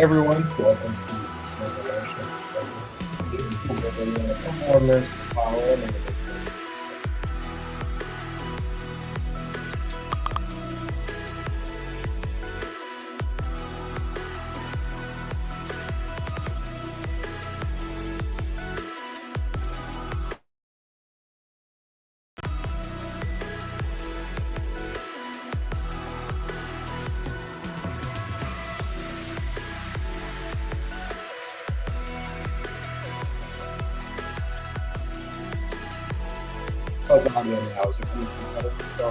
everyone, welcome to Cassandra.Lunch. Hope everyone a couple more minutes to file in and we'll get started. How's the audio now? Is it coming through better? So,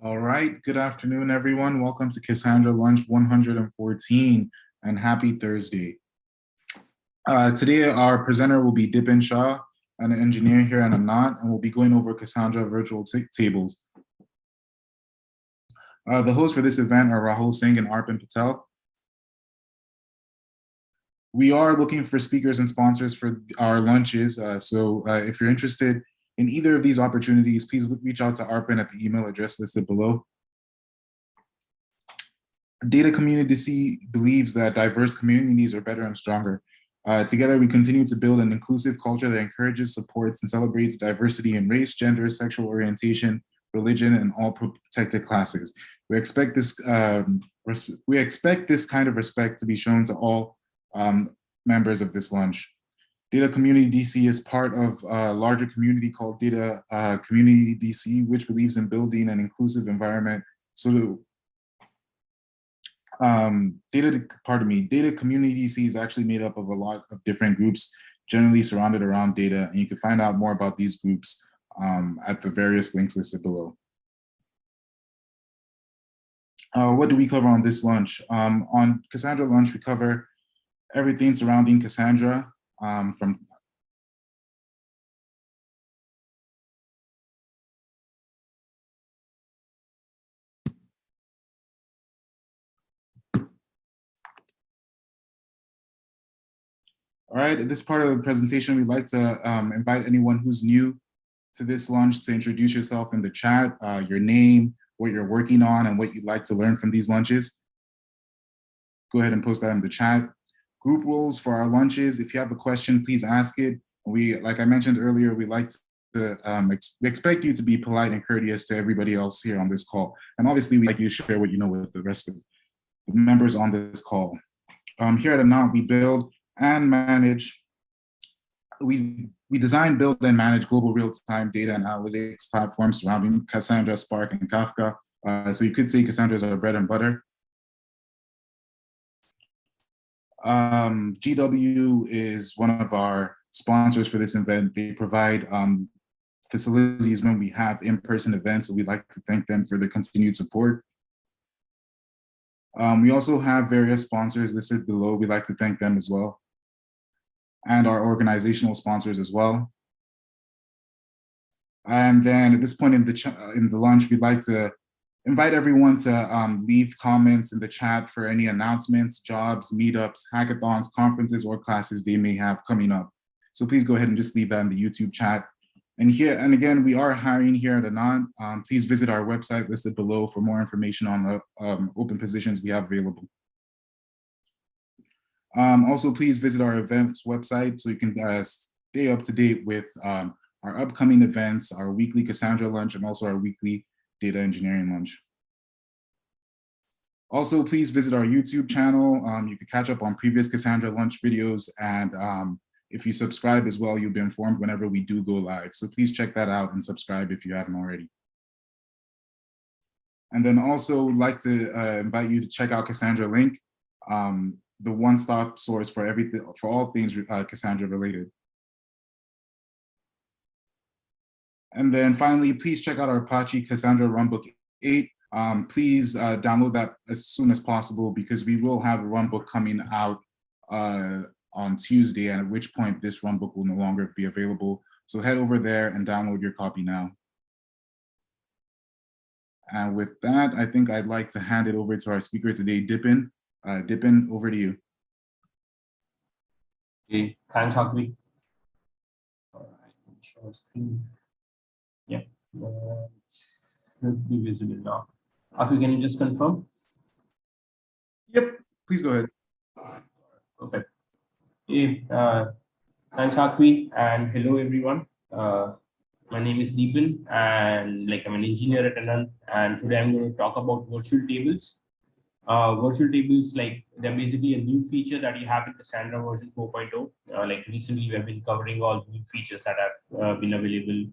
All right, good afternoon, everyone. Welcome to Cassandra.Lunch 114, and happy Thursday. Today, our presenter will be Dipan Shah, an engineer here at Anant, and we'll be going over Cassandra virtual tables. The hosts for this event are Rahul Singh and Arpan Patel. We are looking for speakers and sponsors for our lunches, so if you're interested in either of these opportunities, please reach out to Arpan at the email address listed below. Data Community C believes that diverse communities are better and stronger. Together, we continue to build an inclusive culture that encourages, supports, and celebrates diversity in race, gender, sexual orientation, religion, and all protected classes. We expect this kind of respect to be shown to all members of this lunch. Data Community DC is part of a larger community called Data Community DC, which believes in building an inclusive environment Data Community DC is actually made up of a lot of different groups, generally surrounded around data, and you can find out more about these groups at the various links listed below. What do we cover on this lunch? On Cassandra.Lunch, we cover everything surrounding Cassandra, from All right, at this part of the presentation, we'd like to invite anyone who's new to this lunch to introduce yourself in the chat, your name, what you're working on, and what you'd like to learn from these lunches. Go ahead and post that in the chat. Group rules for our lunches. If you have a question, please ask it. Like I mentioned earlier, we like to we expect you to be polite and courteous to everybody else here on this call. And obviously, we'd like you to share what you know with the rest of the members on this call. Here at Anant, we build and manage, we design, build, and manage global real-time data and analytics platforms surrounding Cassandra, Spark, and Kafka. So you could say Cassandra is our bread and butter. GW is one of our sponsors for this event. They provide facilities when we have in-person events, so we'd like to thank them for the continued support. We also have various sponsors listed below. We'd like to thank them as well, and our organizational sponsors as well. And then at this point in the lunch, we'd like to invite everyone to leave comments in the chat for any announcements, jobs, meetups, hackathons, conferences, or classes they may have coming up. So please go ahead and just leave that in the YouTube chat. And again, we are hiring here at Anant. Please visit our website listed below for more information on the open positions we have available. Also, please visit our events website so you can stay up to date with our upcoming events, our weekly Cassandra lunch, and also our weekly data engineering lunch. Also, please visit our YouTube channel. You can catch up on previous Cassandra lunch videos, and if you subscribe as well, you'll be informed whenever we do go live. So please check that out and subscribe if you haven't already. And then also would like to invite you to check out Cassandra.Link, the one-stop source for everything, for all things Cassandra related. And then finally, please check out our Apache Cassandra Runbook 8. Please download that as soon as possible, because we will have a runbook coming out on Tuesday, and at which point this runbook will no longer be available. So head over there and download your copy now. And with that, I think I'd like to hand it over to our speaker today, Dipan. Dipan, over to you. Okay, thanks, Akwi. All right, show screen. Yeah, should be visible now. Akwi, can you just confirm? Yep, please go ahead. Perfect. Okay, thanks, Akwi, and hello, everyone. My name is Dipan, and I'm an engineer at Anant, and today I'm going to talk about virtual tables. Virtual tables, they're basically a new feature that you have in Cassandra version 4.0. Recently, we have been covering all new features that have been available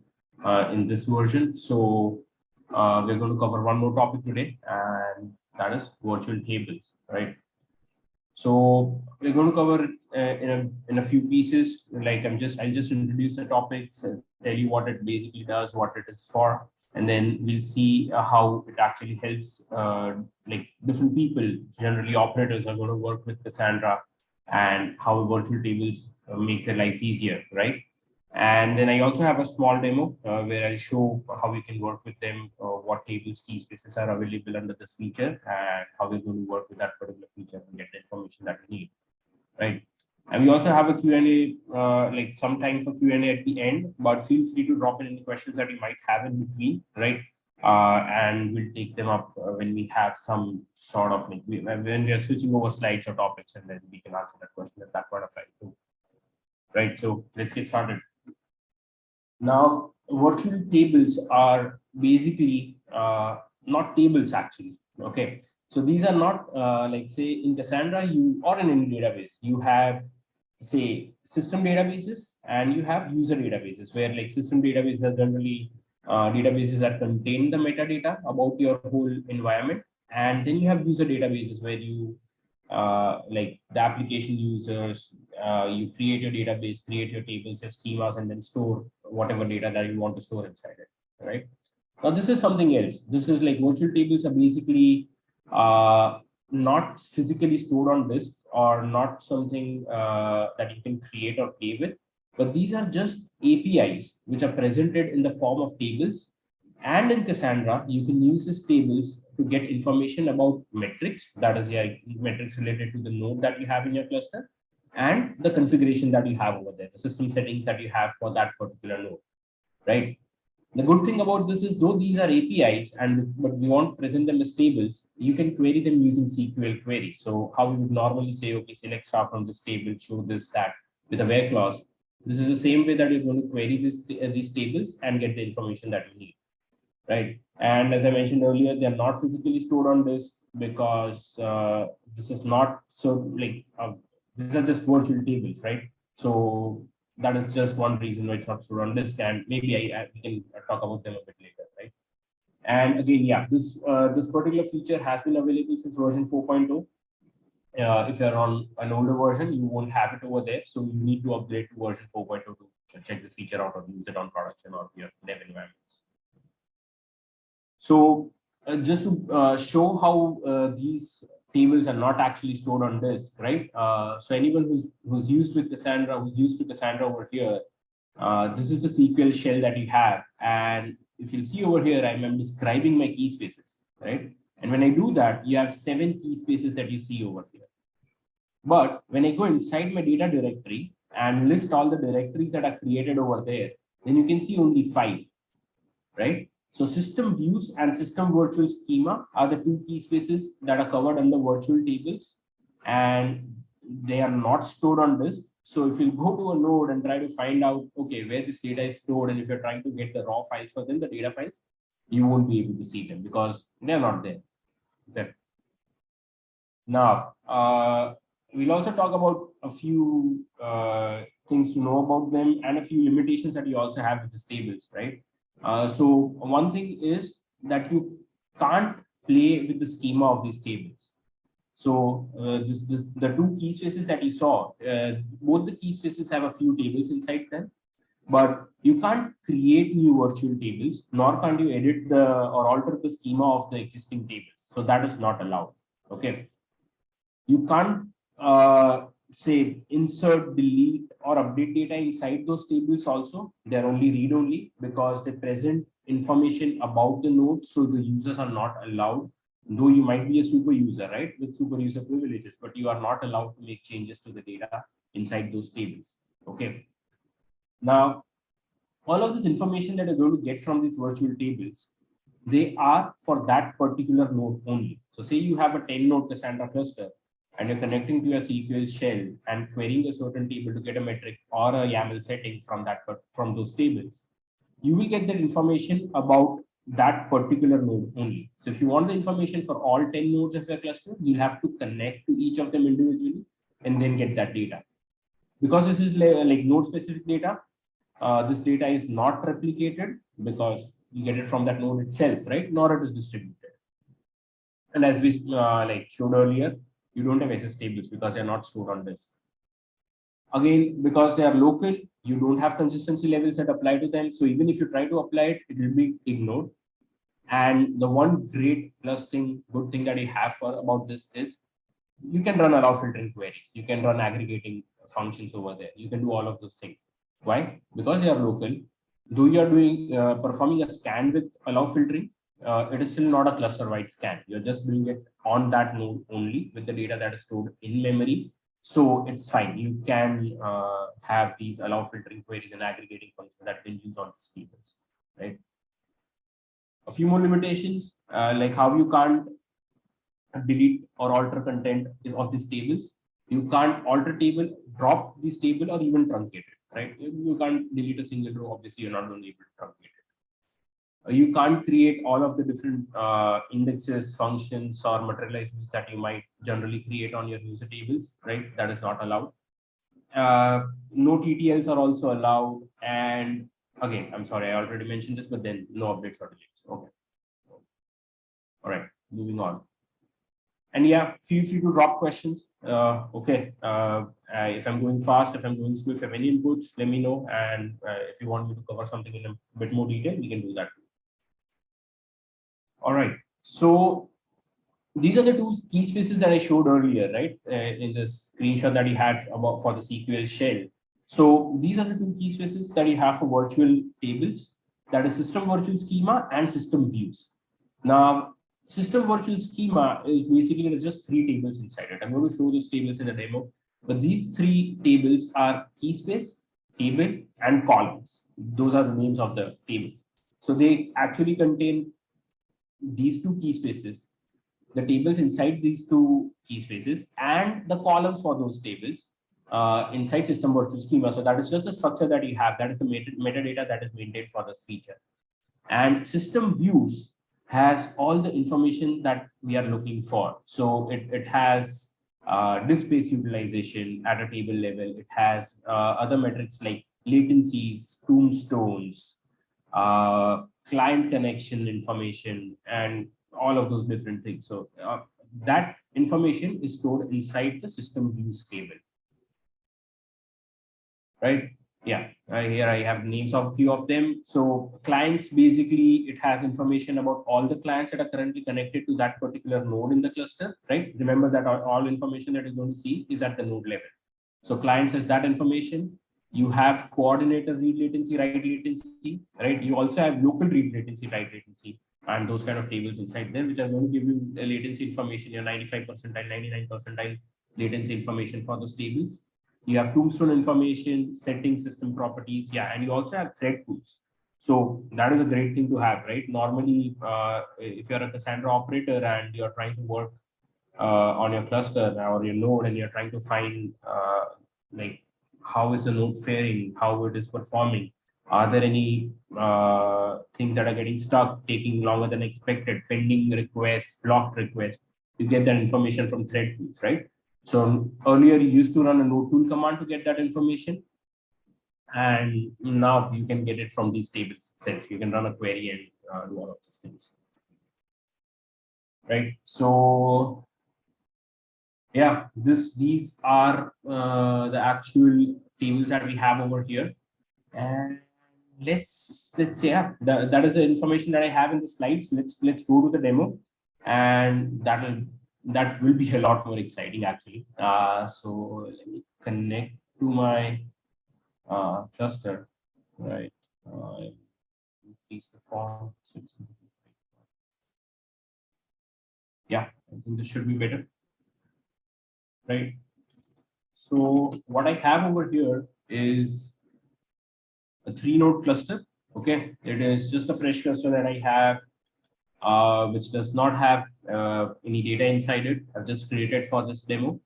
in this version. So we're going to cover one more topic today, and that is virtual tables, right? So we're going to cover in a few pieces. I'll just introduce the topics and tell you what it basically does, what it is for, and then we'll see how it actually helps like different people, generally operators, are going to work with Cassandra, and how virtual tables makes their lives easier, right? And then I also have a small demo where I'll show how we can work with them, what tables, key spaces are available under this feature, and how we're going to work with that particular feature and get the information that we need, right? And we also have a Q&A, like some time for Q&A at the end, but feel free to drop in any questions that you might have in between, right? And we'll take them up when we have some sort of, like, when we are switching over slides or topics, and then we can answer that question at that point of time too, right? So let's get started. Now, virtual tables are basically not tables actually, okay? So these are not like, say in Cassandra, you, or in any database, you have, say, system databases and you have user databases, where like system databases are generally databases that contain the metadata about your whole environment. And then you have user databases where you like the application users, you create your database, create your tables, your schemas, and then store whatever data that you want to store inside it, right? Now this is something else. This is like virtual tables are basically not physically stored on disk, or not something that you can create or play with, but these are just APIs which are presented in the form of tables. And in Cassandra, you can use these tables to get information about metrics, that is, yeah, metrics related to the node that you have in your cluster, and the configuration that you have over there, the system settings that you have for that particular node, right? The good thing about this is, though these are APIs, but we want to present them as tables, you can query them using SQL queries. So how we would normally say, okay, select star from this table, show this, that, with a where clause. This is the same way that you're going to query these tables and get the information that you need, right? And as I mentioned earlier, they're not physically stored on disk, because this is not, so like, these are just virtual tables, right? So that is just one reason why it's not stored on disk, and maybe we can talk about them a bit later, right? And again, yeah, this particular feature has been available since version 4.0. If you're on an older version, you won't have it over there, so you need to upgrade to version 4.0 to check this feature out or use it on production or your dev environments. So just to show how these tables are not actually stored on disk, right? So anyone who's used with Cassandra, who's used to Cassandra over here, this is the SQL shell that you have. And if you'll see over here, I'm describing my key spaces, right? And when I do that, you have 7 key spaces that you see over here. But when I go inside my data directory and list all the directories that are created over there, then you can see only 5, right? So system views and system virtual schema are the 2 key spaces that are covered under virtual tables, and they are not stored on disk. So if you go to a node and try to find out, okay, where this data is stored, and if you're trying to get the raw files for them, the data files, you won't be able to see them because they're not there. Okay. Now, we'll also talk about a few things to know about them, and a few limitations that you also have with these tables, right? So one thing is that you can't play with the schema of these tables. So the 2 key spaces that you saw, both the key spaces have a few tables inside them, but you can't create new virtual tables, nor can you edit or alter the schema of the existing tables. So that is not allowed. Okay. You can't say insert, delete, or update data inside those tables also. They're only read-only, because they present information about the node, so the users are not allowed, though you might be a super user, right, with super user privileges, but you are not allowed to make changes to the data inside those tables. Okay. Now, all of this information that you're going to get from these virtual tables, they are for that particular node only. So say you have a 10-node Cassandra cluster, and you're connecting to your SQL shell and querying a certain table to get a metric or a YAML setting from those tables, you will get that information about that particular node only. So if you want the information for all 10 nodes of your cluster, you'll have to connect to each of them individually and then get that data. Because this is like node specific data, this data is not replicated, because you get it from that node itself, right? Nor it is distributed. And as we like showed earlier, you don't have SS tables because they're not stored on disk. Again, because they are local, you don't have consistency levels that apply to them. So even if you try to apply it, it will be ignored. And the one great good thing that you have about this is you can run allow filtering queries. You can run aggregating functions over there. You can do all of those things. Why? Because they are local. Though you are doing performing a scan with allow filtering, it is still not a cluster-wide scan. You're just doing it on that node only with the data that is stored in memory. So it's fine. You can have these allow filtering queries and aggregating functions that can use on these tables, right? A few more limitations, like how you can't delete or alter content of these tables. You can't alter table, drop this table, or even truncate it, right? You can't delete a single row. Obviously, you're not going to be able to truncate it. You can't create all of the different indexes, functions, or materialized views that you might generally create on your user tables, right? That is not allowed. No TTLs are also allowed. And again, I'm sorry, I already mentioned this, but then no updates or deletes. Okay. All right, moving on. And yeah, feel free to drop questions. Okay, if I'm going fast, if I'm going slow, if you have any inputs, let me know. And if you want me to cover something in a bit more detail, we can do that. All right. So these are the two key spaces that I showed earlier, right? In this screenshot that you had about for the SQL shell. So these are the two key spaces that you have for virtual tables, that is system virtual schema and system views. Now, system virtual schema is basically just three tables inside it. I'm going to show those tables in a demo, but these three tables are key space, table, and columns. Those are the names of the tables. So they actually contain these two key spaces, the tables inside these two key spaces, and the columns for those tables inside system virtual schema. So that is just the structure that you have. That is the metadata that is maintained for this feature. And system views has all the information that we are looking for. So it has disk space utilization at a table level. It has other metrics like latencies, tombstones, client connection information, and all of those different things. So that information is stored inside the system views table, right? Yeah, here I have names of a few of them. So clients, basically, it has information about all the clients that are currently connected to that particular node in the cluster, right? Remember that all information that is going to see is at the node level. So clients has that information. You have coordinator read latency, write latency, right? You also have local read latency, write latency, and those kind of tables inside there, which are going to give you the latency information, your 95 percentile, 99 percentile latency information for those tables. You have tombstone information, setting system properties, yeah, and you also have thread pools. So that is a great thing to have, right? Normally, if you're a Cassandra operator and you're trying to work on your cluster or your node, and you're trying to find like how is the node faring, how it is performing, are there any things that are getting stuck, taking longer than expected, pending requests, blocked requests, you get that information from thread pools, right? So earlier you used to run a node tool command to get that information, and now you can get it from these tables itself. You can run a query and do all of those things, right? So yeah, these are the actual tables that we have over here, and let's say yeah, that is the information that I have in the slides. Let's go to the demo, and that will be a lot more exciting actually. So let me connect to my cluster, right? Increase the font. Yeah, I think this should be better, right? So what I have over here is a 3-node cluster. Okay, it is just a fresh cluster that I have, which does not have any data inside it. I've just created for this demo.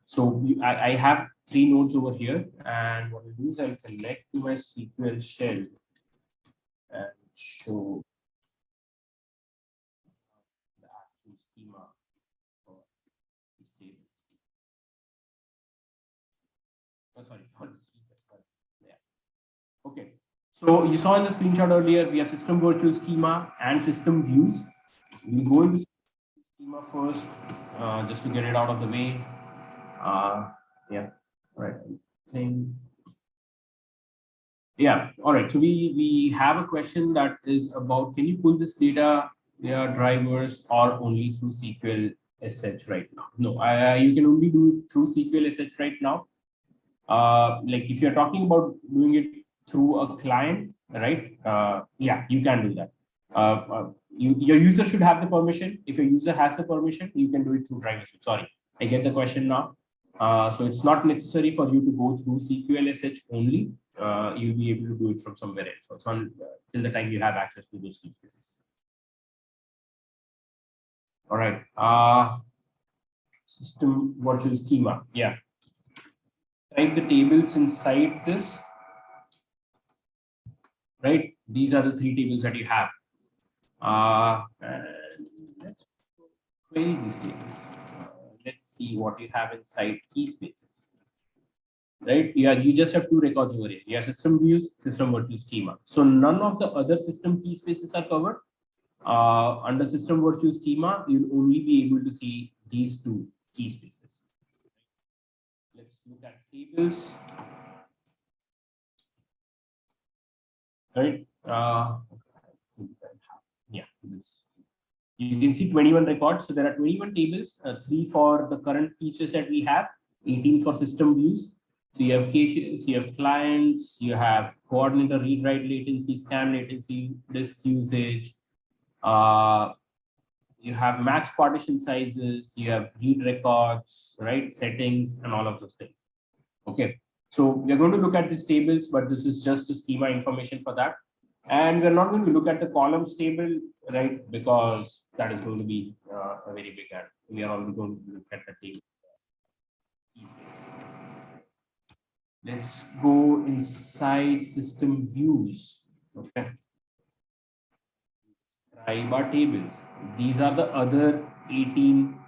So I have 3 nodes over here, and what I'll do is I'll connect to my SQL shell and show the actual schema for these tables. Oh, sorry, for this feature. Sorry. Yeah. Okay. So you saw in the screenshot earlier, we have system virtual schema and system views. We'll go into schema first, just to get it out of the way. Yeah. All right. Yeah. All right. So we have a question that is about, can you pull this data their drivers or only through SQL SH right now? No, you can only do it through SQL SH right now. Like if you're talking about doing it through a client, right? Yeah, you can do that. Your user should have the permission. If your user has the permission, you can do it through driver. Sorry, I get the question now. So it's not necessary for you to go through SQL SH only. You'll be able to do it from somewhere else. So it's on till the time you have access to those key spaces. All right. System virtual schema. Yeah. Type the tables inside this. Right. These are the three tables that you have. And let's query these tables. Let's see what you have inside key spaces. Right? Yeah, you just have two records over here. You have system views, system virtual schema. So none of the other system key spaces are covered. Under system virtual schema, you'll only be able to see these two key spaces. Let's look at tables. Right? Yeah, this. You can see 21 records. So there are 21 tables, 3 for the current key space that we have, 18 for system views. So you have caches, you have clients, you have coordinator read write latency, scan latency, disk usage. You have max partition sizes, you have read records, right? Settings and all of those things. Okay. So we're going to look at these tables, but this is just the schema information for that. And we're not going to look at the columns table, right? Because that is going to be a very big ad. We are only going to look at the table. Let's go inside system views. Okay. Describe our tables. These are the other 18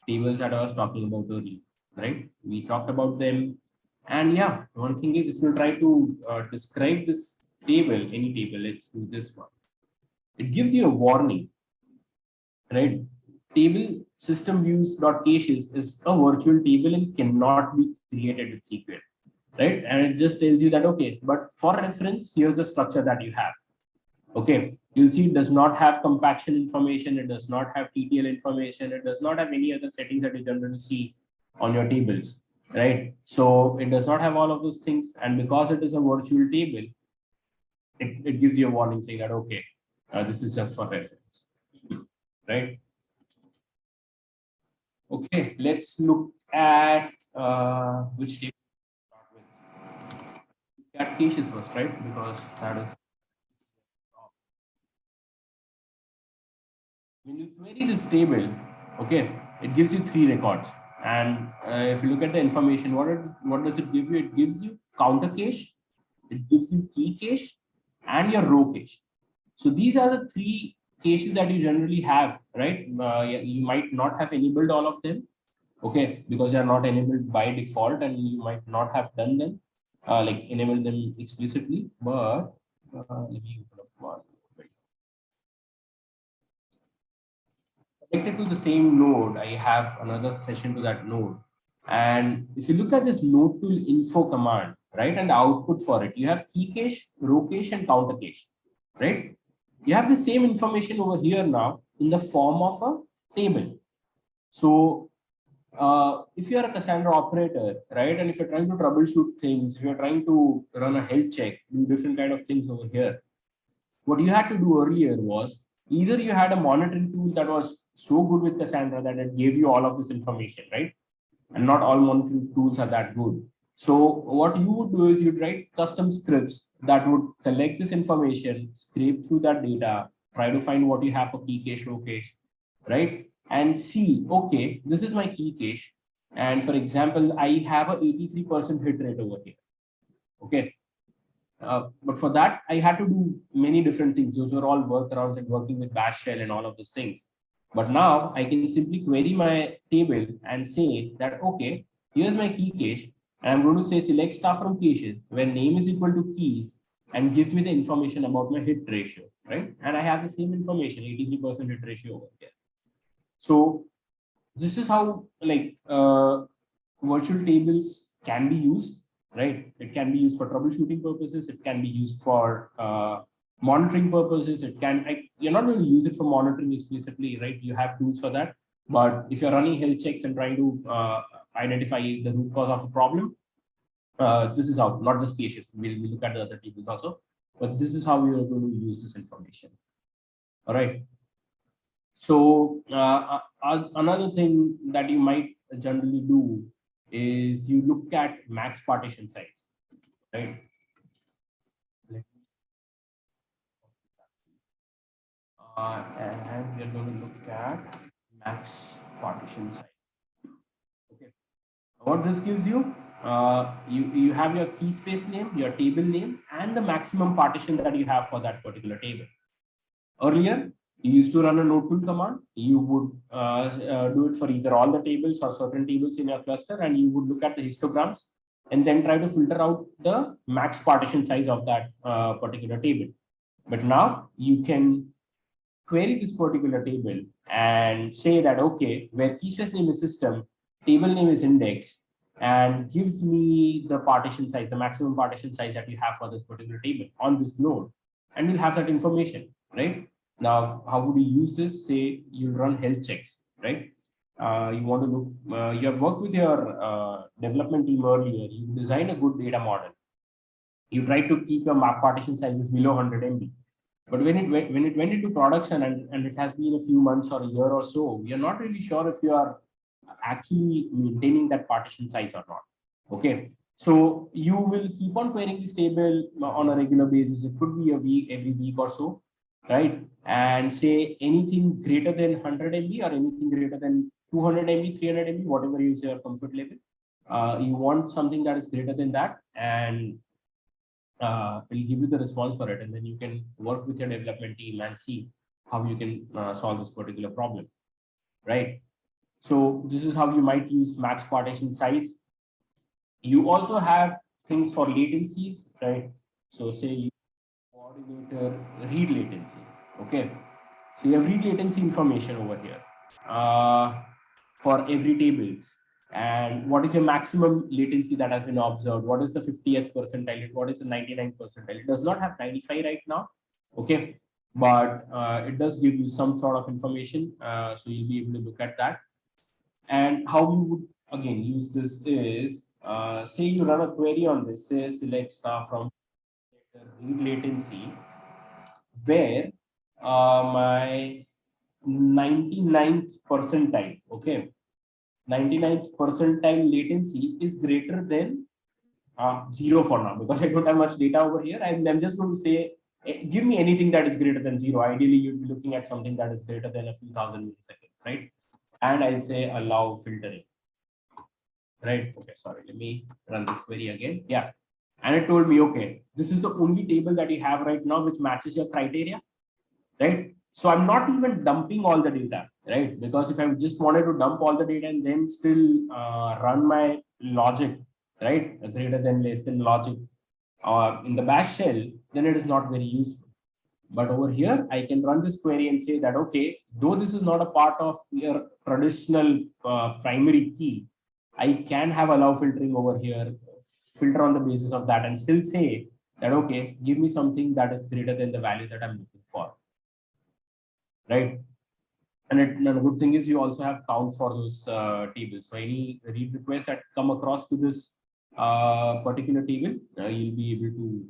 tables that I was talking about earlier, right? We talked about them. And yeah, one thing is if you try to describe this table, any table, let's do this one. It gives you a warning, right? Table system views dot caches is a virtual table and cannot be created with SQL, right? And it just tells you that, okay, but for reference, here's the structure that you have. Okay, you'll see it does not have compaction information, it does not have TTL information, it does not have any other settings that you generally see on your tables, right? So it does not have all of those things, and because it is a virtual table, it gives you a warning saying that, okay, this is just for reference, right? Okay, let's look at which table to start with. Look at caches first, right? Because that is. When you query this table, okay, it gives you 3 records. And if you look at the information, what does it give you? It gives you counter cache, it gives you key cache, and your row cache. So these are the 3 caches that you generally have, right? You might not have enabled all of them, okay, because they are not enabled by default, and you might not have done them, like enabled them explicitly. But let me open up one. Connected to the same node, I have another session to that node. And if you look at this node tool info command, right, and the output for it, you have key cache, row cache, and counter cache, right? You have the same information over here now in the form of a table. So if you are a Cassandra operator, right, and if you're trying to troubleshoot things, if you're trying to run a health check, do different kind of things over here, what you had to do earlier was either you had a monitoring tool that was so good with Cassandra that it gave you all of this information, right? And not all monitoring tools are that good. So what you would do is you'd write custom scripts that would collect this information, scrape through that data, try to find what you have for key cache, row cache, right? And see, okay, this is my key cache. And for example, I have a 83% hit rate over here. Okay. But for that, I had to do many different things. Those were all workarounds and working with bash shell and all of those things. But now I can simply query my table and say that, okay, here's my key cache. And I'm going to say select star from caches where name is equal to keys and give me the information about my hit ratio, right? And I have the same information, 83% hit ratio over here. So this is how like virtual tables can be used, right? It can be used for troubleshooting purposes. It can be used for Monitoring purposes, it can, you're not going to use it for monitoring explicitly, right? You have tools for that. But if you're running health checks and trying to identify the root cause of a problem, this is how, not just cases, we'll look at the other tables also, but this is how we are going to use this information. All right. So another thing that you might generally do is you look at max partition size, right? And we're going to look at max partition size. Okay. What this gives you, you have your key space name, your table name, and the maximum partition that you have for that particular table. Earlier, you used to run a node tool command. You would do it for either all the tables or certain tables in your cluster, and you would look at the histograms and then try to filter out the max partition size of that particular table. But now you can query this particular table and say that, okay, where key space name is system, table name is index, and give me the partition size, the maximum partition size that you have for this particular table on this node, and we'll have that information, right? Now, how would you use this? Say you run health checks, right? You want to look, you have worked with your development team earlier, you design a good data model. You try to keep your map partition sizes below 100 MB. But when it went into production and it has been a few months or a year or so, we are not really sure if you are actually maintaining that partition size or not. Okay, so you will keep on querying this table on a regular basis. It could be a week, every week or so, right? And say anything greater than 100 MB or anything greater than 200 MB, 300 MB, whatever is your comfort level. You want something that is greater than that, and it'll give you the response for it, and then you can work with your development team and see how you can solve this particular problem, right? So this is how you might use max partition size. You also have things for latencies, right? So say you coordinator read latency, okay? So you have read latency information over here for every tables. And what is your maximum latency that has been observed? What is the 50th percentile? What is the 99th percentile? It does not have 95 right now, okay? But it does give you some sort of information. So you'll be able to look at that. And how you would, again, use this is, say you run a query on this, say select star from read latency, where my 99th percentile, okay? 99th percentile latency is greater than 0 for now, because I don't have much data over here. I'm just going to say, give me anything that is greater than 0. Ideally, you'd be looking at something that is greater than a few thousand milliseconds, right? And I'll say allow filtering, right? Okay, sorry, let me run this query again. Yeah, and it told me, okay, this is the only table that you have right now which matches your criteria, right? So I'm not even dumping all the data, right? Because if I just wanted to dump all the data and then still run my logic, right, greater than, less than logic in the bash shell, then it is not very useful. But over here, I can run this query and say that, okay, though this is not a part of your traditional primary key, I can have allow filtering over here, filter on the basis of that, and still say that, okay, give me something that is greater than the value that I'm looking for, right? And the good thing is you also have counts for those tables. So any read requests that come across to this particular table, you'll be able to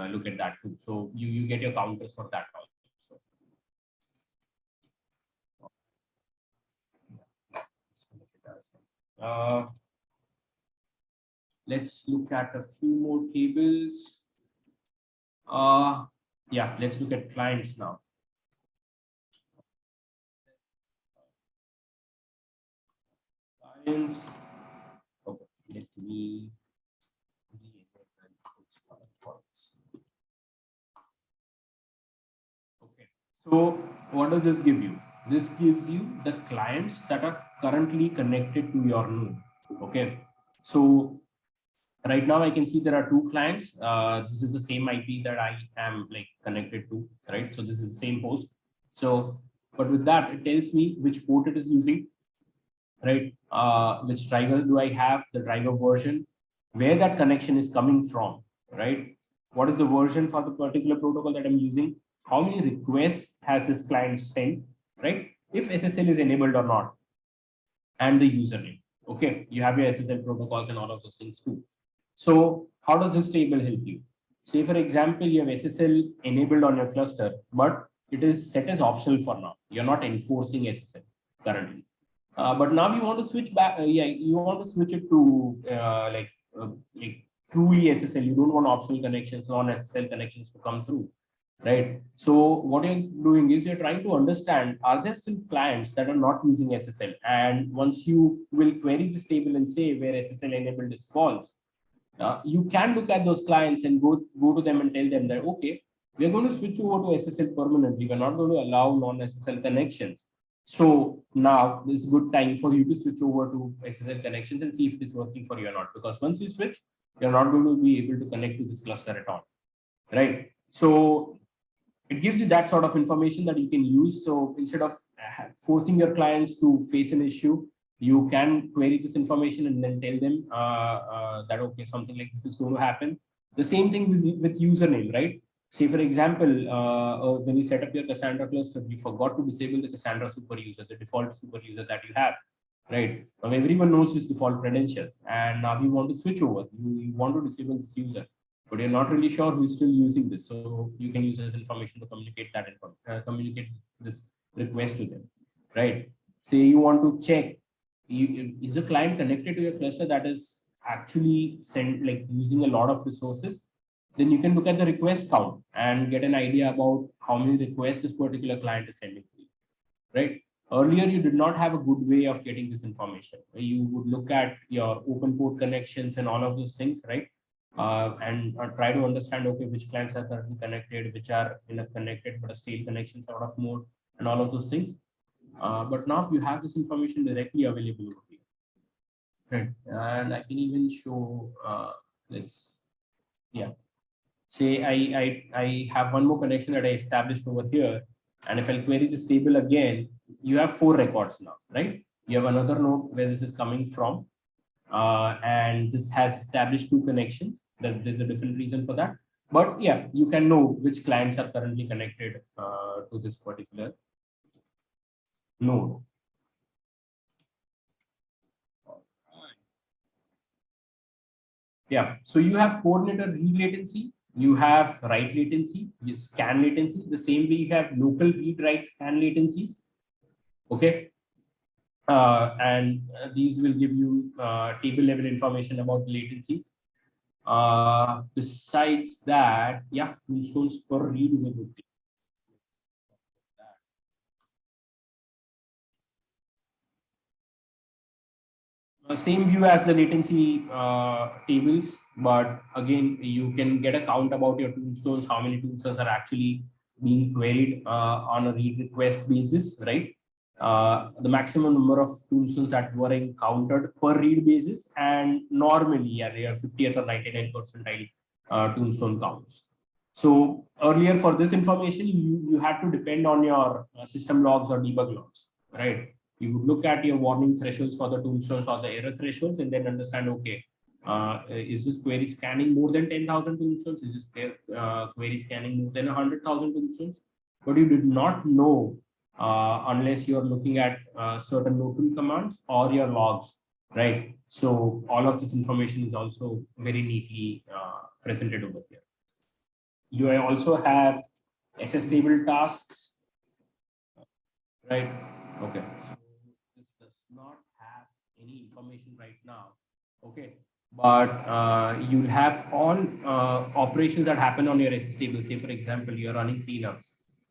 look at that too. So you get your counters for that also. Let's look at a few more tables. Yeah, let's look at clients now. Clients. Okay, let me. Okay, so what does this give you? This gives you the clients that are currently connected to your node. Okay, so right now I can see there are 2 clients. This is the same IP that I am connected to, right? So this is the same host. So, but with that, it tells me which port it is using, right? Which driver do I have, the driver version, where that connection is coming from, right? what is the version for the particular protocol that I'm using, how many requests has this client sent, right? If SSL is enabled or not, and the username. Okay, you have your SSL protocols and all of those things too. So how does this table help you? Say, for example, you have SSL enabled on your cluster, but it is set as optional for now. You're not enforcing SSL currently. But now you want to switch back. You want to switch it to like truly SSL. You don't want optional connections, non-SSL connections to come through, right? So what you're doing is you're trying to understand, are there still clients that are not using SSL? And once you will query this table and say where SSL enabled is false, you can look at those clients and go to them and tell them that, okay, we're going to switch over to SSL permanently. We're not going to allow non-SSL connections. So now this is a good time for you to switch over to SSL connections and see if it is working for you or not. Because once you switch, you're not going to be able to connect to this cluster at all, right? So it gives you that sort of information that you can use. So instead of forcing your clients to face an issue, you can query this information and then tell them that, okay, something like this is going to happen. The same thing with username, right? Say, for example, when you set up your Cassandra cluster, you forgot to disable the Cassandra super user, the default super user that you have, right? Now everyone knows his default credentials, and now you want to switch over. You want to disable this user, but you're not really sure who's still using this. So you can use this information to communicate that communicate this request to them, right? Say you want to check, is a client connected to your cluster that is actually using a lot of resources? Then you can look at the request count and get an idea about how many requests this particular client is sending to you, right? Earlier, you did not have a good way of getting this information. You would look at your open port connections and all of those things, right? And try to understand, okay, which clients are currently connected, which are in a connected but a stale connection sort of mode, and all of those things. But now you have this information directly available over here, right? And I can even show, say I have one more connection that I established over here. And if I'll query this table again, you have 4 records now, right? You have another node where this is coming from. And this has established 2 connections. There's a different reason for that. But yeah, you can know which clients are currently connected to this particular node. Yeah, so you have coordinator read latency, you have write latency, you scan latency. The same way you have local read write scan latencies. Okay. And these will give you table level information about the latencies. Besides that, yeah, tombstones per read is a good thing. Same view as the latency tables, but again, you can get a count about your tombstones, how many tombstones are actually being queried on a read request basis, right? The maximum number of tombstones that were encountered per read basis, and normally, yeah, they are 50th or 99th percentile tombstone counts. So earlier, for this information, you had to depend on your system logs or debug logs, right? You would look at your warning thresholds for the tombstones or the error thresholds, and then understand, okay, is this query scanning more than 10,000 tombstones? Is this query scanning more than 100,000 tombstones? But you did not know unless you're looking at certain local commands or your logs, right? So all of this information is also very neatly presented over here. You also have SS table tasks, right? Okay. So this does not have any information right now. Okay. But you'll have all operations that happen on your SS table. Say, for example, you're running cleanups,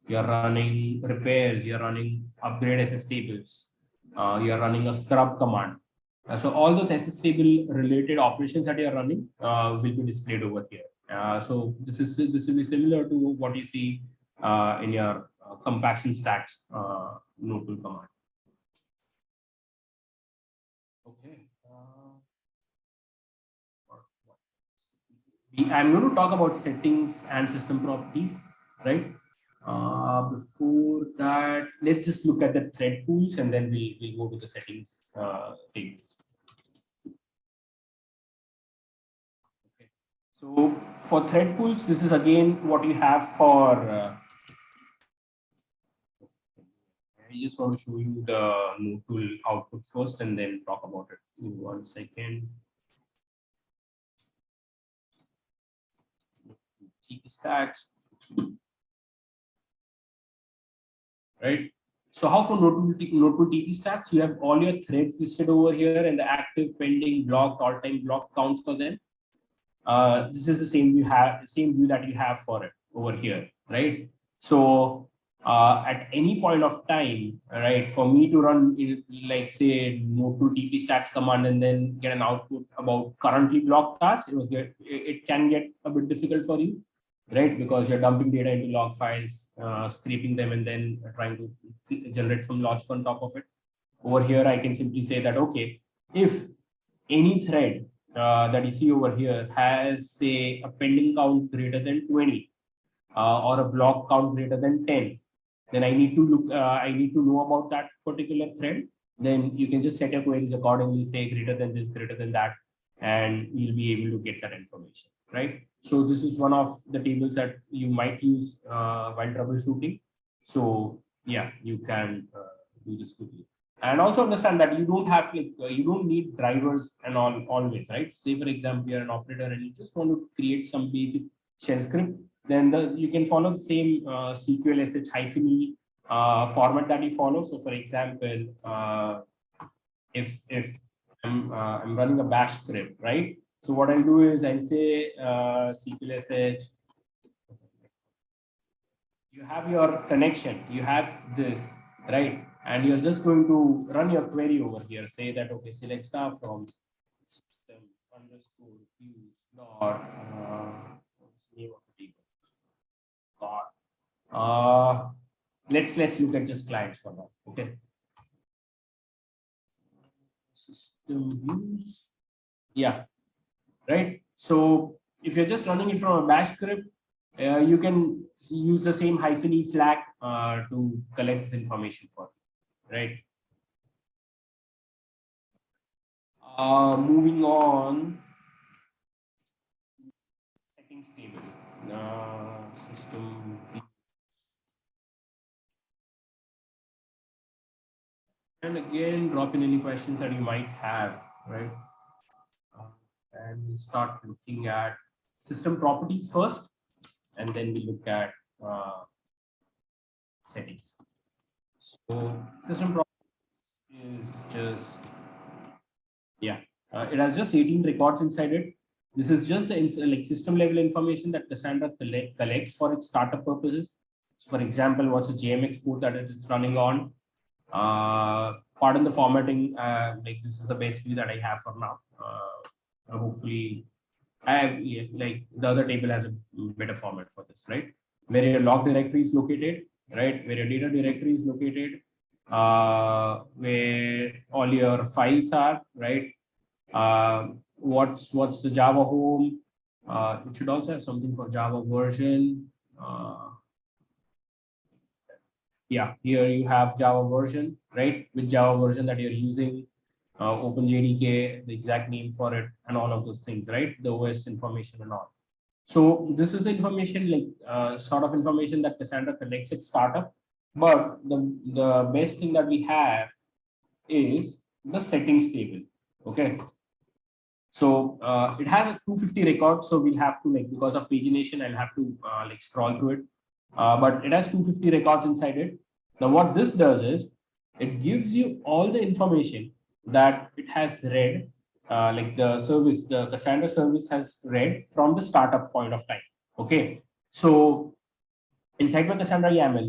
you're running repairs, you're running upgrade SS tables, you're running a scrub command. So all those SS table related operations that you're running will be displayed over here. So this will be similar to what you see in your compaction stacks notebook command. Okay. I'm going to talk about settings and system properties, right? Before that, let's just look at the thread pools, and then we'll go to the settings tables. Okay. So for thread pools, this is again what you have for. I just want to show you the node tool output first and then talk about it. Give me 1 second. TP stacks. Right. So how for node to TP stacks, you have all your threads listed over here and the active, pending, blocked, all-time block counts for them. This is the same view that you have for it over here, right? So at any point of time, right, for me to run like say node to TP stacks command and then get an output about currently blocked tasks, it can get a bit difficult for you, right? Because you're dumping data into log files, scraping them, and then trying to generate some logic on top of it. Over here, I can simply say that, okay, if any thread that you see over here has, say, a pending count greater than 20 or a block count greater than 10, then I need to know about that particular thread. Then you can just set your queries accordingly, say greater than this, greater than that, and you'll be able to get that information, right? So this is one of the tables that you might use while troubleshooting. So yeah, you can do this quickly. And also understand that you don't have you don't need drivers and all always, right? Say for example, you're an operator and you just want to create some basic shell script, then you can follow the same SQL sh -e format that you follow. So for example, if I'm running a bash script, right? So what I'll do is I'll say SQL sh. You have your connection, you have this, right? And you're just going to run your query over here. Say that, okay, select star from system underscore views dot what's the name of the table? Let's look at just clients for now. Okay. System views. Yeah. Right. So if you're just running it from a bash script, you can use the same -e flag to collect this information for you, right? Moving on, settings table, system. And again, drop in any questions that you might have, right? And we'll start looking at system properties first, and then we look at settings. So system properties is just, yeah, it has just 18 records inside it. This is just the system level information that Cassandra collects for its startup purposes. So for example, what's the JMX port that it is running on? Pardon the formatting, like this is the base view that I have for now. Hopefully, like the other table has a better format for this, right? Where your log directory is located, right? Where your data directory is located, where all your files are, right? What's the Java home? It should also have something for Java version. Yeah, here you have Java version, right? With Java version that you're using, OpenJDK, the exact name for it, and all of those things, right? The OS information and all. So this is information like sort of information that Cassandra collects at startup. But the best thing that we have is the settings table. Okay. So it has a 250 records. So we'll have to, like, because of pagination, I'll have to like scroll through it. But it has 250 records inside it. Now what this does is it gives you all the information that it has read, like the service, the Cassandra service has read from the startup point of time. Okay. So inside the Cassandra YAML,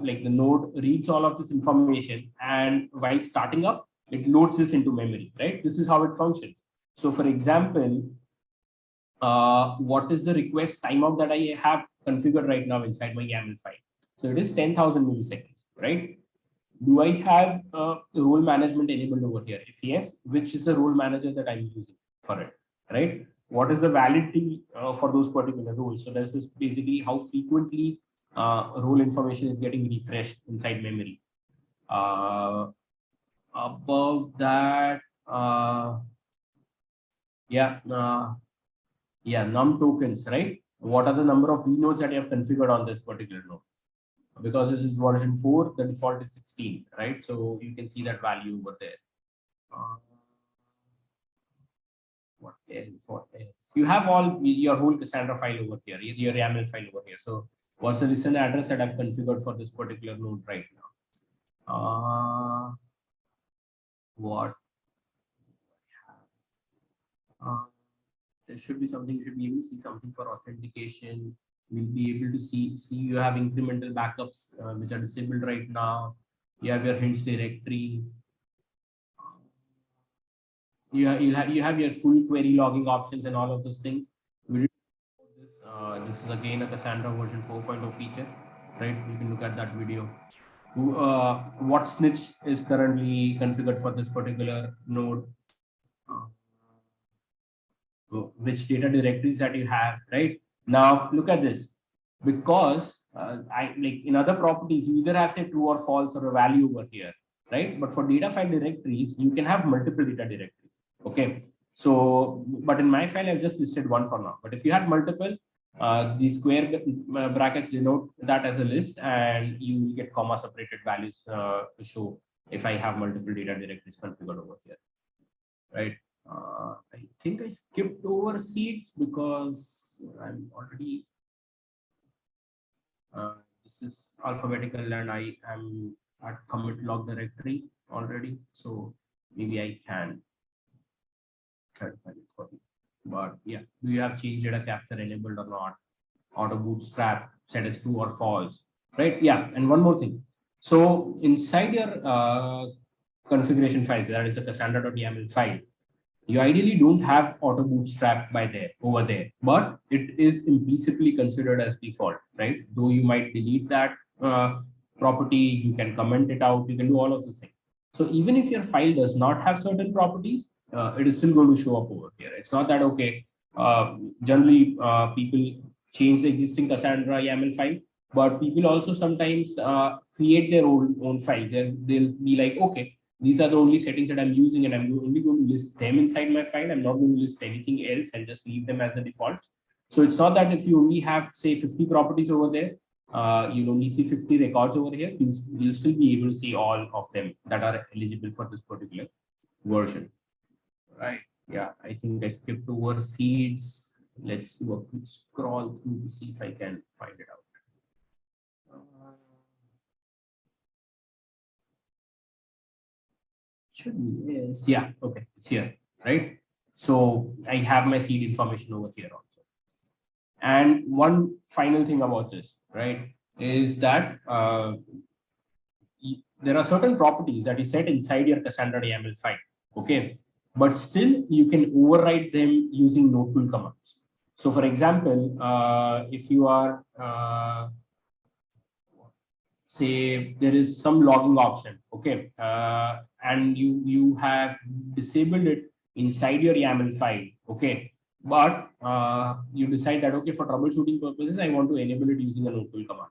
like the node reads all of this information, and while starting up, it loads this into memory, right? This is how it functions. So for example, what is the request timeout that I have configured right now inside my YAML file? So it is 10,000 milliseconds, right? Do I have role management enabled over here? If yes, which is the role manager that I'm using for it, right? What is the validity for those particular roles? So this is basically how frequently role information is getting refreshed inside memory. Above that, yeah, Yeah, num tokens, right? What are the number of vnodes that you have configured on this particular node? Because this is version 4, the default is 16, right? So you can see that value over there. What else? What else? You have all your whole Cassandra file over here, your YAML file over here. So what's the listener address that I've configured for this particular node right now? What? There should be something. You should be able to see something for authentication. We'll be able to see you have incremental backups which are disabled right now. You have your hints directory. You have your full query logging options and all of those things. This is again a Cassandra version 4.0 feature, right? You can look at that video. What snitch is currently configured for this particular node? Which data directories that you have, right? Now look at this, because I like in other properties you either have say true or false or a value over here, right? But for data file directories you can have multiple data directories. Okay, so but in my file I've just listed one for now, but if you have multiple, the square brackets denote that as a list, and you will get comma separated values to show if I have multiple data directories configured over here, right? I think I skipped over seeds because I'm already this is alphabetical and I am at commit log directory already, so maybe I can clarify it for you. But yeah, do you have change data capture enabled or not? Auto bootstrap set as true or false, right? Yeah, and one more thing. So inside your configuration files, that is a Cassandra.YAML file, you ideally don't have auto bootstrap over there, but it is implicitly considered as default, right? Though you might delete that property, you can comment it out, you can do all of those things. So even if your file does not have certain properties, it is still going to show up over here. It's not that okay. Generally, people change the existing Cassandra YAML file, but people also sometimes create their own files, and they'll be like, okay, these are the only settings that I'm using, and I'm only going to list them inside my file. I'm not going to list anything else and just leave them as the defaults. So it's not that if you only have say 50 properties over there, you'll only see 50 records over here. You'll still be able to see all of them that are eligible for this particular version, right? Yeah, I think I skipped over seeds. Let's do a quick scroll through to see if I can find it out. Should be, yes, yeah, okay, it's here, right? So I have my seed information over here also. And one final thing about this, right, is that there are certain properties that is set inside your Cassandra.YAML file, okay, but still you can override them using node tool commands. So for example, if you are say there is some logging option, okay, and you have disabled it inside your YAML file, okay, but you decide that okay, for troubleshooting purposes I want to enable it using a node tool command.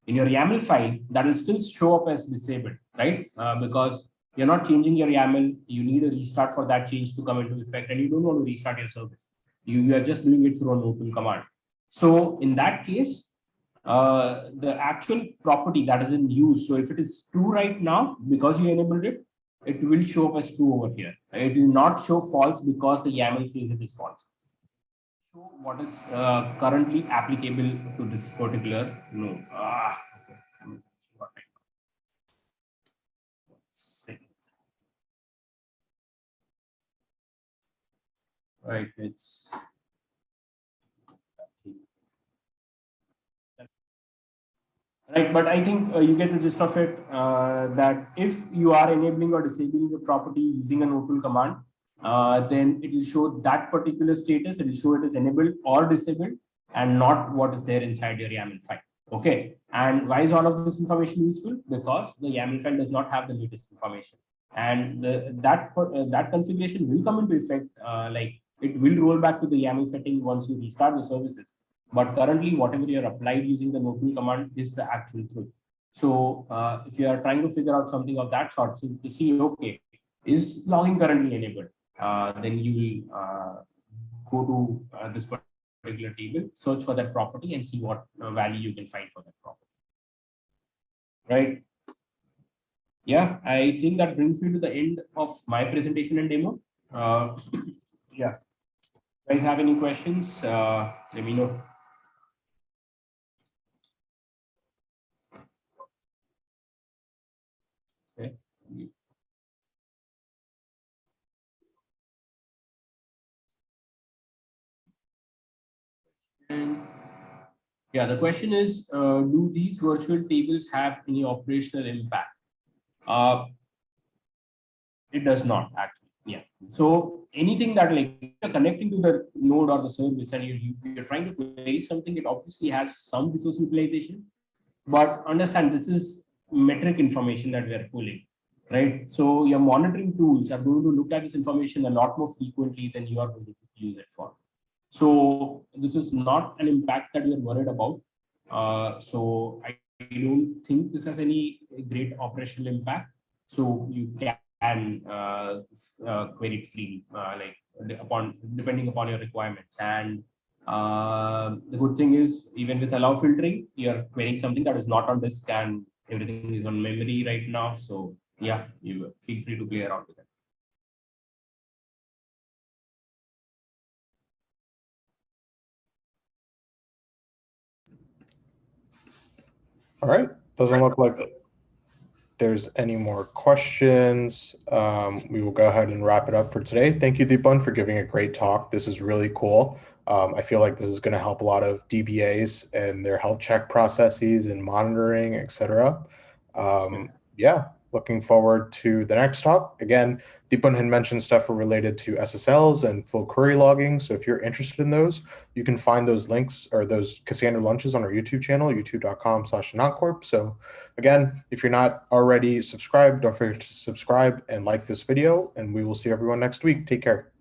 In your YAML file, that will still show up as disabled, right? Because you're not changing your YAML, you need a restart for that change to come into effect, and you don't want to restart your service. You are just doing it through a node tool command. So in that case, the actual property that is in use, so if it is true right now because you enabled it, it will show up as true over here. It will not show false because the YAML says it is false. So what is currently applicable to this particular node? Okay. Right, it's right, but I think you get the gist of it, that if you are enabling or disabling the property using a node tool command, then it will show that particular status. It will show it is enabled or disabled and not what is there inside your YAML file. Okay. And why is all of this information useful? Because the YAML file does not have the latest information, and that configuration will come into effect. Like it will roll back to the YAML setting once you restart the services. But currently, whatever you're applied using the node tool command is the actual truth. So if you are trying to figure out something of that sort, so to see, okay, is logging currently enabled, then you will go to this particular table, search for that property, and see what value you can find for that property. Right. Yeah, I think that brings me to the end of my presentation and demo. Yeah. Guys have any questions? Let me know. Okay. And yeah, the question is, do these virtual tables have any operational impact? It does not actually. Yeah. So anything that like you're connecting to the node or the service and you're trying to query something, it obviously has some resource utilization. But understand this is metric information that we are pulling, right? So your monitoring tools are going to look at this information a lot more frequently than you are going to use it for. So this is not an impact that we are worried about. So I don't think this has any great operational impact. So you can query it freely, depending upon your requirements. And the good thing is, even with allow filtering, you're querying something that is not on disk and everything is on memory right now. So yeah, you feel free to play around with it. All right, doesn't look like there's any more questions. We will go ahead and wrap it up for today. Thank you, Dipan, for giving a great talk. This is really cool. I feel like this is going to help a lot of DBAs and their health check processes and monitoring, etc. Yeah, looking forward to the next talk. Again, Dipan had mentioned stuff related to SSLs and full query logging. So if you're interested in those, you can find those links or those Cassandra lunches on our YouTube channel, youtube.com/AnantCorp. So again, if you're not already subscribed, don't forget to subscribe and like this video, and we will see everyone next week. Take care.